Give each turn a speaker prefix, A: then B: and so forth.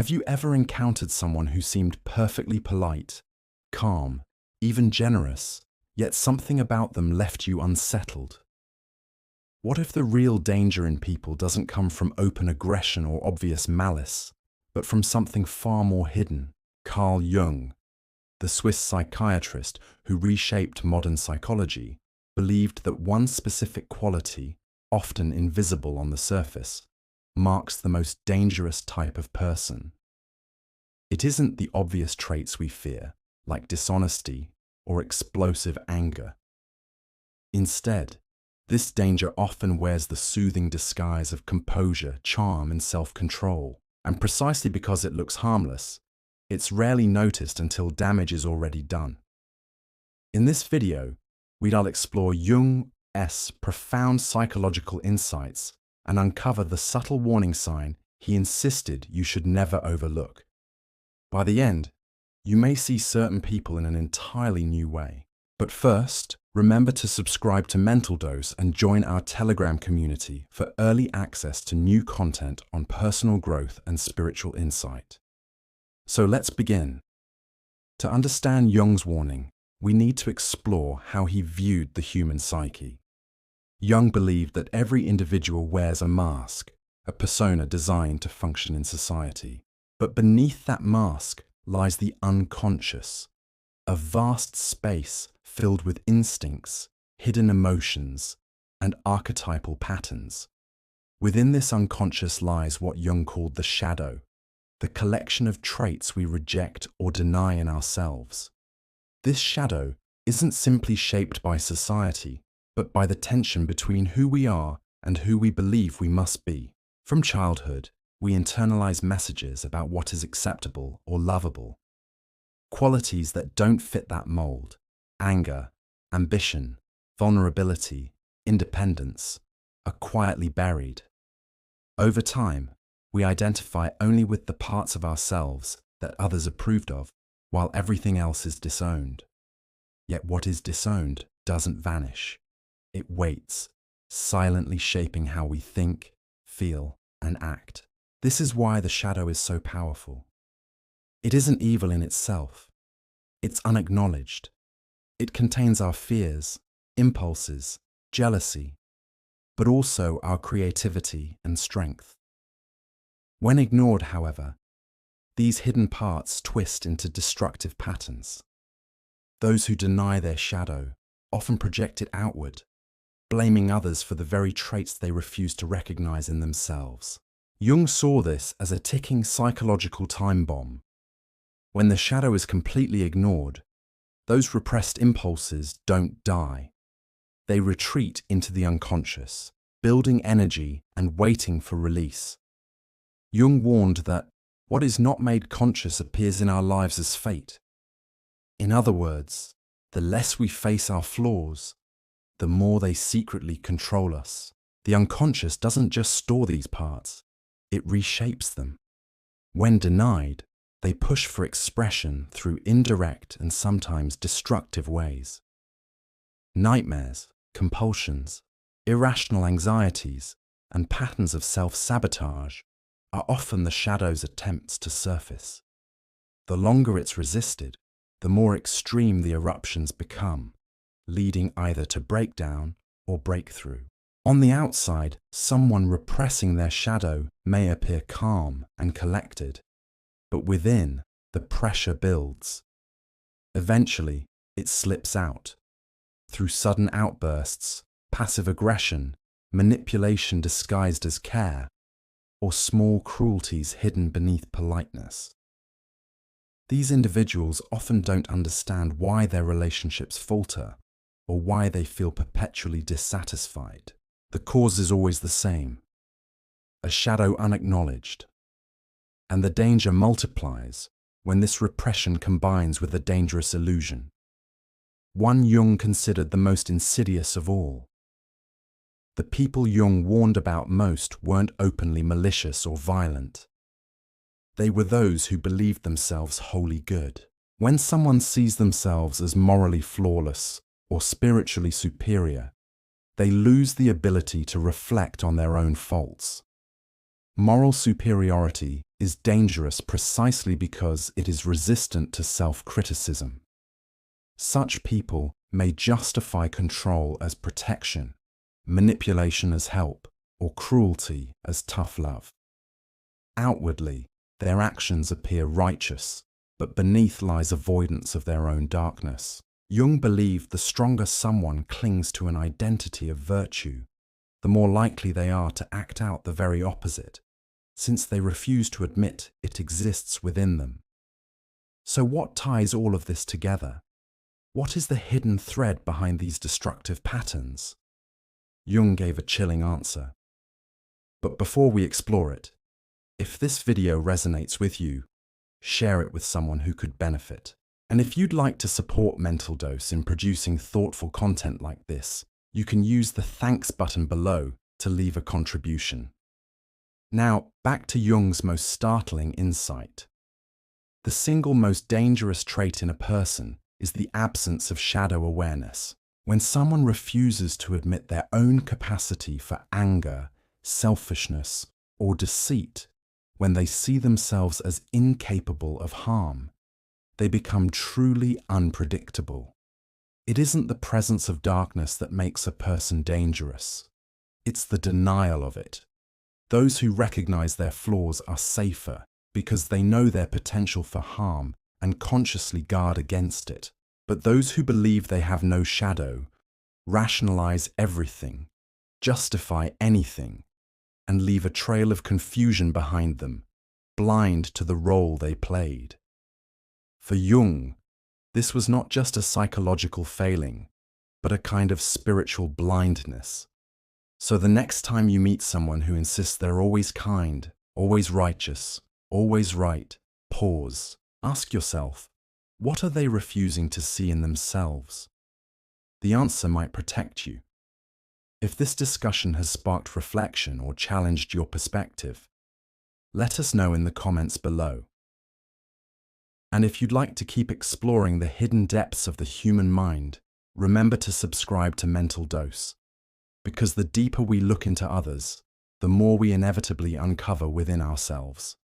A: Have you ever encountered someone who seemed perfectly polite, calm, even generous, yet something about them left you unsettled? What if the real danger in people doesn't come from open aggression or obvious malice, but from something far more hidden? Carl Jung, the Swiss psychiatrist who reshaped modern psychology, believed that one specific quality, often invisible on the surface, marks the most dangerous type of person. It isn't the obvious traits we fear, like dishonesty or explosive anger. Instead, this danger often wears the soothing disguise of composure, charm, and self-control. And precisely because it looks harmless, it's rarely noticed until damage is already done. In this video, we'll explore Jung's profound psychological insights and uncover the subtle warning sign he insisted you should never overlook. By the end, you may see certain people in an entirely new way. But first, remember to subscribe to Mental Dose and join our Telegram community for early access to new content on personal growth and spiritual insight. So let's begin. To understand Jung's warning, we need to explore how he viewed the human psyche. Jung believed that every individual wears a mask, a persona designed to function in society. But beneath that mask lies the unconscious, a vast space filled with instincts, hidden emotions, and archetypal patterns. Within this unconscious lies what Jung called the shadow, the collection of traits we reject or deny in ourselves. This shadow isn't simply shaped by society, but by the tension between who we are and who we believe we must be. From childhood, we internalize messages about what is acceptable or lovable. Qualities that don't fit that mold: anger, ambition, vulnerability, independence, are quietly buried. Over time, we identify only with the parts of ourselves that others approved of, while everything else is disowned. Yet what is disowned doesn't vanish. It waits, silently shaping how we think, feel, and act. This is why the shadow is so powerful. It isn't evil in itself. It's unacknowledged. It contains our fears, impulses, jealousy, but also our creativity and strength. When ignored, however, these hidden parts twist into destructive patterns. Those who deny their shadow often project it outward, blaming others for the very traits they refuse to recognize in themselves. Jung saw this as a ticking psychological time bomb. When the shadow is completely ignored, those repressed impulses don't die. They retreat into the unconscious, building energy and waiting for release. Jung warned that what is not made conscious appears in our lives as fate. In other words, the less we face our flaws, the more they secretly control us. The unconscious doesn't just store these parts, it reshapes them. When denied, they push for expression through indirect and sometimes destructive ways. Nightmares, compulsions, irrational anxieties, and patterns of self-sabotage are often the shadow's attempts to surface. The longer it's resisted, the more extreme the eruptions become, leading either to breakdown or breakthrough. On the outside, someone repressing their shadow may appear calm and collected, but within, the pressure builds. Eventually, it slips out, through sudden outbursts, passive aggression, manipulation disguised as care, or small cruelties hidden beneath politeness. These individuals often don't understand why their relationships falter, or why they feel perpetually dissatisfied. The cause is always the same: a shadow unacknowledged. And the danger multiplies when this repression combines with a dangerous illusion, one Jung considered the most insidious of all. The people Jung warned about most weren't openly malicious or violent. They were those who believed themselves wholly good. When someone sees themselves as morally flawless or spiritually superior, they lose the ability to reflect on their own faults. Moral superiority is dangerous precisely because it is resistant to self-criticism. Such people may justify control as protection, manipulation as help, or cruelty as tough love. Outwardly, their actions appear righteous, but beneath lies avoidance of their own darkness. Jung believed the stronger someone clings to an identity of virtue, the more likely they are to act out the very opposite, since they refuse to admit it exists within them. So what ties all of this together? What is the hidden thread behind these destructive patterns? Jung gave a chilling answer. But before we explore it, if this video resonates with you, share it with someone who could benefit. And if you'd like to support Mental Dose in producing thoughtful content like this, you can use the thanks button below to leave a contribution. Now, back to Jung's most startling insight. The single most dangerous trait in a person is the absence of shadow awareness. When someone refuses to admit their own capacity for anger, selfishness, or deceit, when they see themselves as incapable of harm, they become truly unpredictable. It isn't the presence of darkness that makes a person dangerous. It's the denial of it. Those who recognize their flaws are safer because they know their potential for harm and consciously guard against it. But those who believe they have no shadow rationalize everything, justify anything, and leave a trail of confusion behind them, blind to the role they played. For Jung, this was not just a psychological failing, but a kind of spiritual blindness. So the next time you meet someone who insists they're always kind, always righteous, always right, pause. Ask yourself, what are they refusing to see in themselves? The answer might protect you. If this discussion has sparked reflection or challenged your perspective, let us know in the comments below. And if you'd like to keep exploring the hidden depths of the human mind, remember to subscribe to Mental Dose, because the deeper we look into others, the more we inevitably uncover within ourselves.